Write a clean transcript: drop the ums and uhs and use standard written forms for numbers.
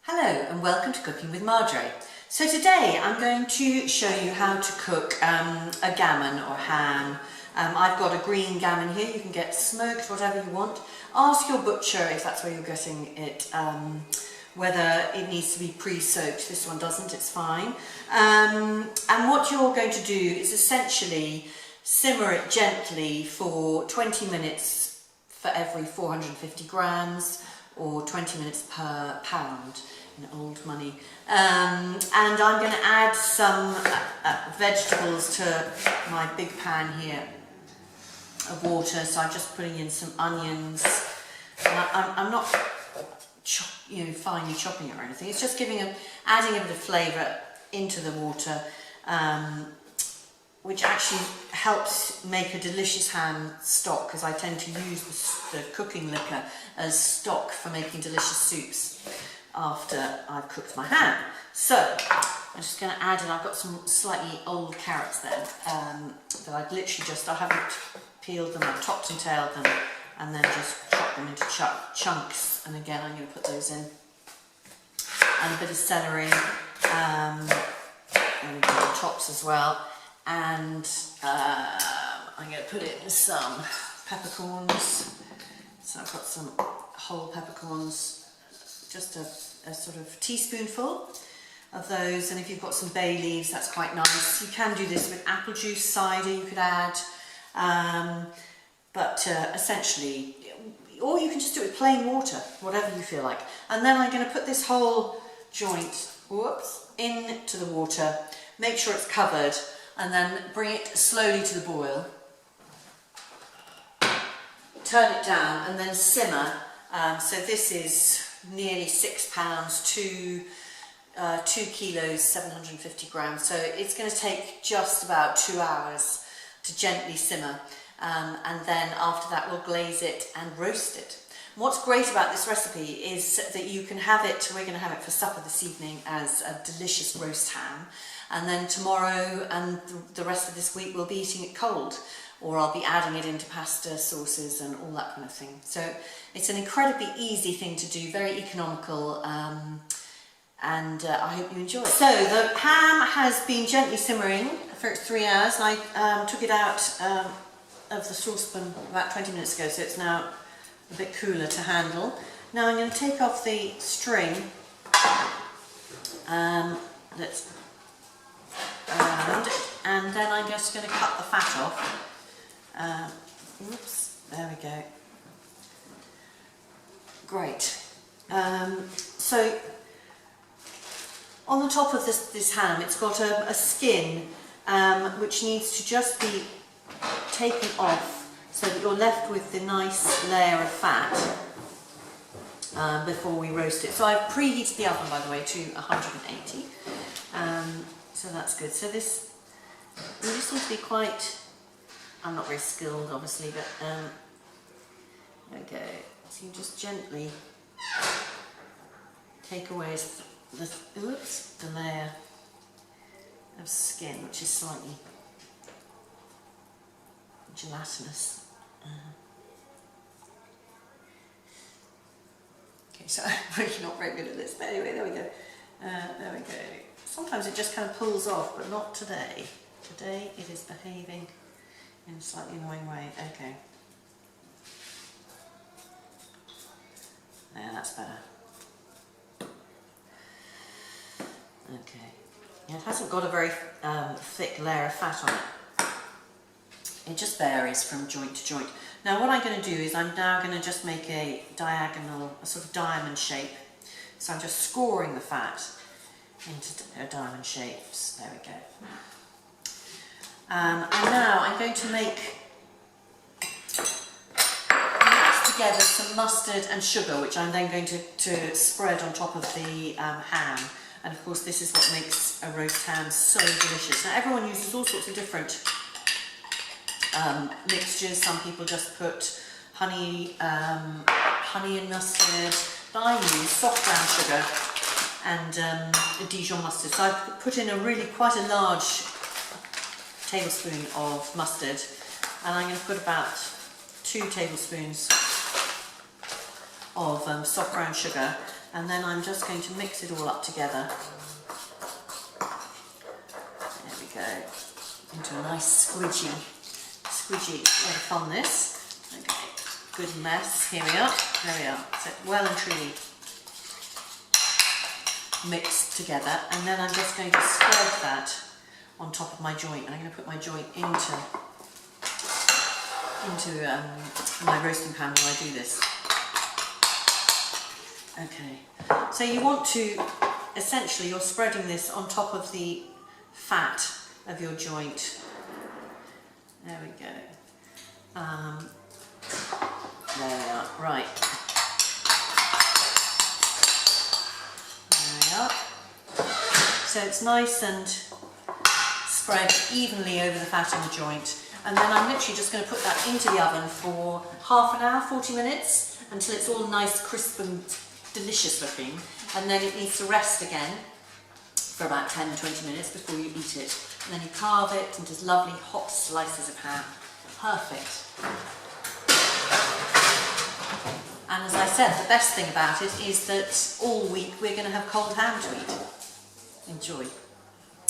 Hello and welcome to Cooking with Marjorie. So today I'm going to show you how to cook a gammon or ham. I've got a green gammon here. You can get smoked, whatever you want. Ask your butcher if that's where you're getting it, whether it needs to be pre-soaked. This one doesn't, it's fine. And what you're going to do is essentially simmer it gently for 20 minutes for every 450 grams. Or 20 minutes per pound in old money. And I'm going to add some vegetables to my big pan here of water. So I'm just putting in some onions. I'm not finely chopping it or anything. It's just adding a bit of flavour into the water, which actually helps make a delicious ham stock, because I tend to use the cooking liquor as stock for making delicious soups after I've cooked my ham. So I'm just going to add in, I've got some slightly old carrots there that I've literally I haven't peeled them, I've topped and tailed them, and then just chop them into chunks. And again, I'm going to put those in. And a bit of celery, and the tops as well. And I'm going to put in some peppercorns. So I've got some whole peppercorns, just a sort of teaspoonful of those. And if you've got some bay leaves, that's quite nice. You can do this with apple juice, cider you could add, but essentially, or you can just do it with plain water, whatever you feel like. And then I'm going to put this whole joint, into the water, make sure it's covered, and then bring it slowly to the boil. Turn it down and then simmer. So this is nearly 6 pounds to 2 kilos, 750 grams. So it's going to take just about 2 hours to gently simmer. And then after that we'll glaze it and roast it. What's great about this recipe is that you can have it, we're going to have it for supper this evening as a delicious roast ham. And then tomorrow and the rest of this week we'll be eating it cold, or I'll be adding it into pasta sauces and all that kind of thing. So it's an incredibly easy thing to do, very economical, and I hope you enjoy it. So the ham has been gently simmering for 3 hours, and I took it out of the saucepan about 20 minutes ago, so it's now a bit cooler to handle. Now I'm going to take off the string that's around, and then I'm just going to cut the fat off. Oops, there we go. Great. So on the top of this ham, it's got a skin which needs to just be taken off, so that you're left with the nice layer of fat before we roast it. So I've preheated the oven, by the way, to 180. So that's good. So this, you just need to be quite, I'm not very skilled obviously, but there we go. So you just gently take away the layer of skin, which is slightly gelatinous. Okay, so I'm really not very good at this, but anyway, there we go. There we go. Sometimes it just kind of pulls off, but not today. Today it is behaving in a slightly annoying way. Okay. Yeah, that's better. Okay. Yeah, it hasn't got a very thick layer of fat on it. It just varies from joint to joint. Now what I'm going to do is I'm now going to just make a diagonal, a sort of diamond shape. So I'm just scoring the fat into diamond shapes. There we go. And now I'm going to mix together some mustard and sugar, which I'm then going to spread on top of the ham. And of course this is what makes a roast ham so delicious. Now everyone uses all sorts of different mixtures. Some people just put honey and mustard, but I use soft brown sugar and Dijon mustard. So I've put in quite a large tablespoon of mustard, and I'm going to put about 2 tablespoons of soft brown sugar, and then I'm just going to mix it all up together. There we go, into a nice squidgy, a lot of fun this. Okay, good mess, here we are, there we are, so well and truly mixed together, and then I'm just going to spread that on top of my joint. I'm going to put my joint into my roasting pan while I do this. Okay, so you want to, essentially you're spreading this on top of the fat of your joint. There we go. There we are, right. There we are. So it's nice and spread evenly over the fat on the joint. And then I'm literally just going to put that into the oven for half an hour, 40 minutes, until it's all nice, crisp and delicious looking. And then it needs to rest again for about 10-20 minutes before you eat it. And then you carve it into lovely hot slices of ham. Perfect. And as I said, the best thing about it is that all week we're going to have cold ham to eat. Enjoy.